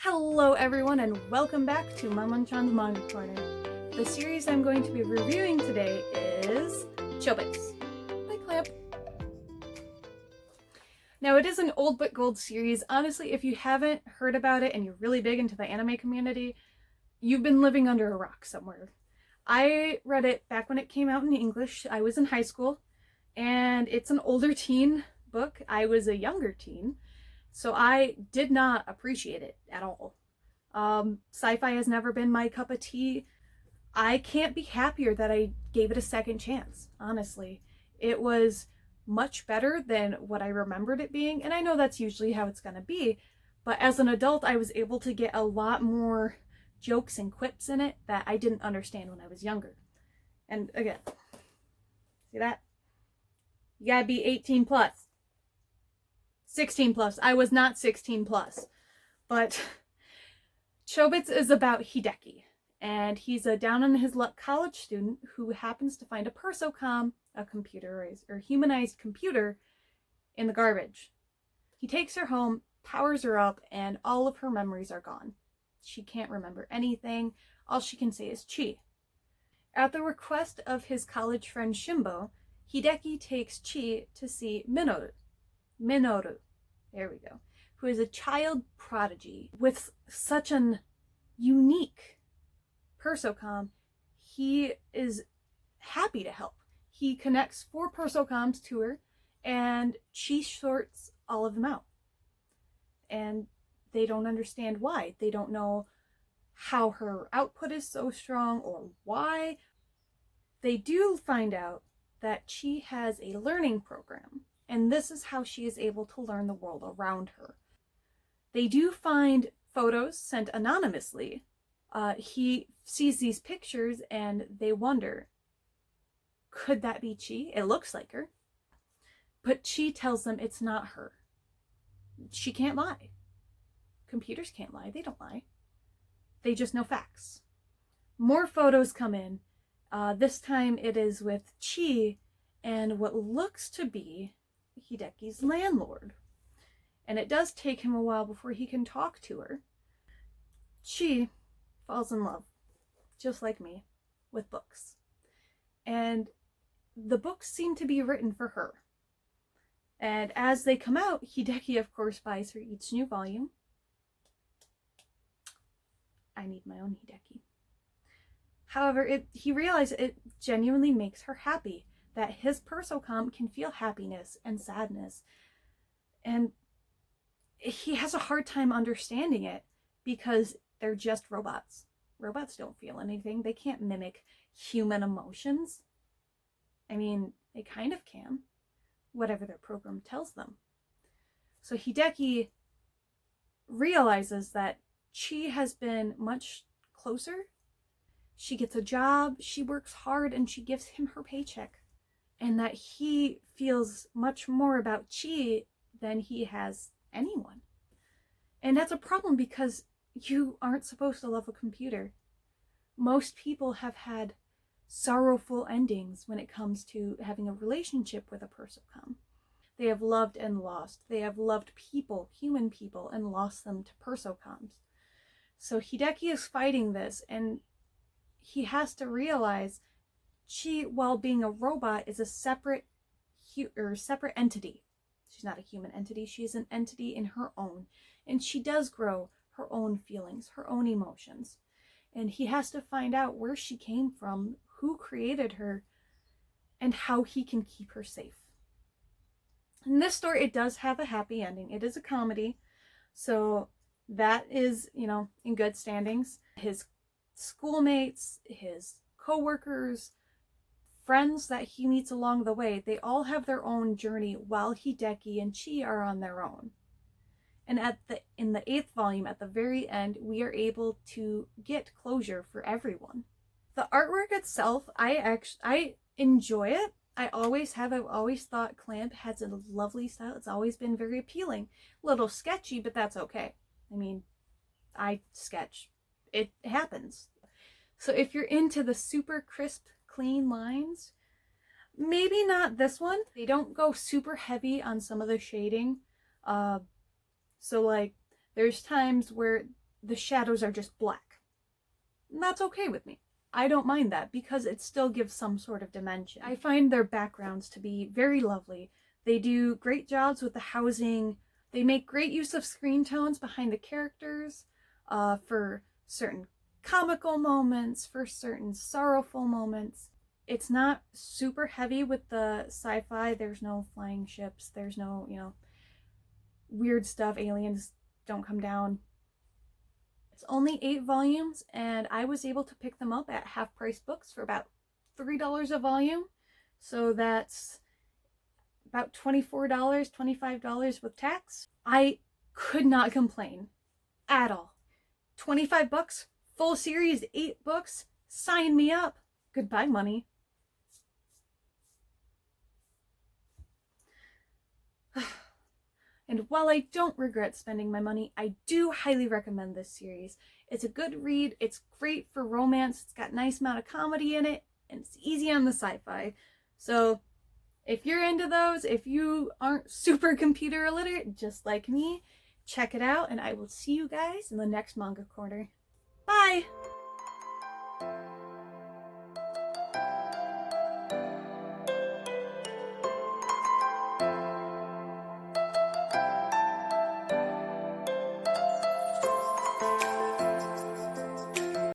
Hello everyone and welcome back to Maman-chan's Manga Corner. The series I'm going to be reviewing today is Chobits by Clamp. Now it is an old but gold series. Honestly, if you haven't heard about it and you're really big into the anime community, you've been living under a rock somewhere. I read it back when it came out in English. I was in high school and it's an older teen book. I was a younger teen. So I did not appreciate it at all. Sci-fi has never been my cup of tea. I can't be happier that I gave it a second chance, honestly. It was much better than what I remembered it being, and I know that's usually how it's going to be, but as an adult I was able to get a lot more jokes and quips in it that I didn't understand when I was younger. And again, see that? You gotta be 18 plus. 16 plus. I was not 16 plus. But Chobits is about Hideki. And he's a down on his luck college student who happens to find a persocom, a computerized or humanized computer, in the garbage. He takes her home, powers her up, and all of her memories are gone. She can't remember anything. All she can say is chi. At the request of his college friend Shimbo, Hideki takes Chi to see Minoru, there we go, who is a child prodigy with such an unique persocom. He is happy to help. He connects 4 persocoms to her and she sorts all of them out. And they don't understand why. They don't know how her output is so strong or why. They do find out that she has a learning program. And this is how she is able to learn the world around her. They do find photos sent anonymously. He sees these pictures and they wonder, could that be Chi? It looks like her. But Chi tells them it's not her. She can't lie. Computers can't lie. They don't lie. They just know facts. More photos come in. This time it is with Chi and what looks to be Hideki's landlord. And it does take him a while before he can talk to her. Chi falls in love, just like me, with books. And the books seem to be written for her. And as they come out, Hideki, of course, buys her each new volume. I need my own Hideki. However, he realizes it genuinely makes her happy, that his persocom can feel happiness and sadness. And he has a hard time understanding it because they're just robots. Robots don't feel anything. They can't mimic human emotions. I mean, they kind of can, whatever their program tells them. So Hideki realizes that Chi has been much closer. She gets a job, she works hard, and she gives him her paycheck. And that he feels much more about Chi than he has anyone. And that's a problem because you aren't supposed to love a computer. Most people have had sorrowful endings when it comes to having a relationship with a persocom. They have loved and lost. They have loved people, human people, and lost them to persocoms. So Hideki is fighting this, and he has to realize Chi, while being a robot, is a separate entity. She's not a human entity. She is an entity in her own. And she does grow her own feelings, her own emotions. And he has to find out where she came from, who created her, and how he can keep her safe. In this story, it does have a happy ending. It is a comedy. So that is, in good standings. His schoolmates, his co-workers, friends that he meets along the way, they all have their own journey while Hideki and Chi are on their own. And in the 8th volume, at the very end, we are able to get closure for everyone. The artwork itself, I enjoy it. I always have. I've always thought Clamp has a lovely style. It's always been very appealing. A little sketchy, but that's okay. I mean, I sketch. It happens. So if you're into the super crisp, clean lines, maybe not this one. They don't go super heavy on some of the shading. So like there's times where the shadows are just black. And that's okay with me. I don't mind that because it still gives some sort of dimension. I find their backgrounds to be very lovely. They do great jobs with the housing. They make great use of screen tones behind the characters for certain comical moments, for certain sorrowful moments. It's not super heavy with the sci-fi. There's no flying ships. There's no, weird stuff. Aliens don't come down. It's only 8 volumes, and I was able to pick them up at Half Price Books for about $3 a volume. So that's about $24, $25 with tax. I could not complain at all. 25 bucks, full series, 8 books, sign me up. Goodbye, money. And while I don't regret spending my money, I do highly recommend this series. It's a good read, it's great for romance, it's got a nice amount of comedy in it, and it's easy on the sci-fi. So if you're into those, if you aren't super computer illiterate just like me, check it out, and I will see you guys in the next manga corner. Bye!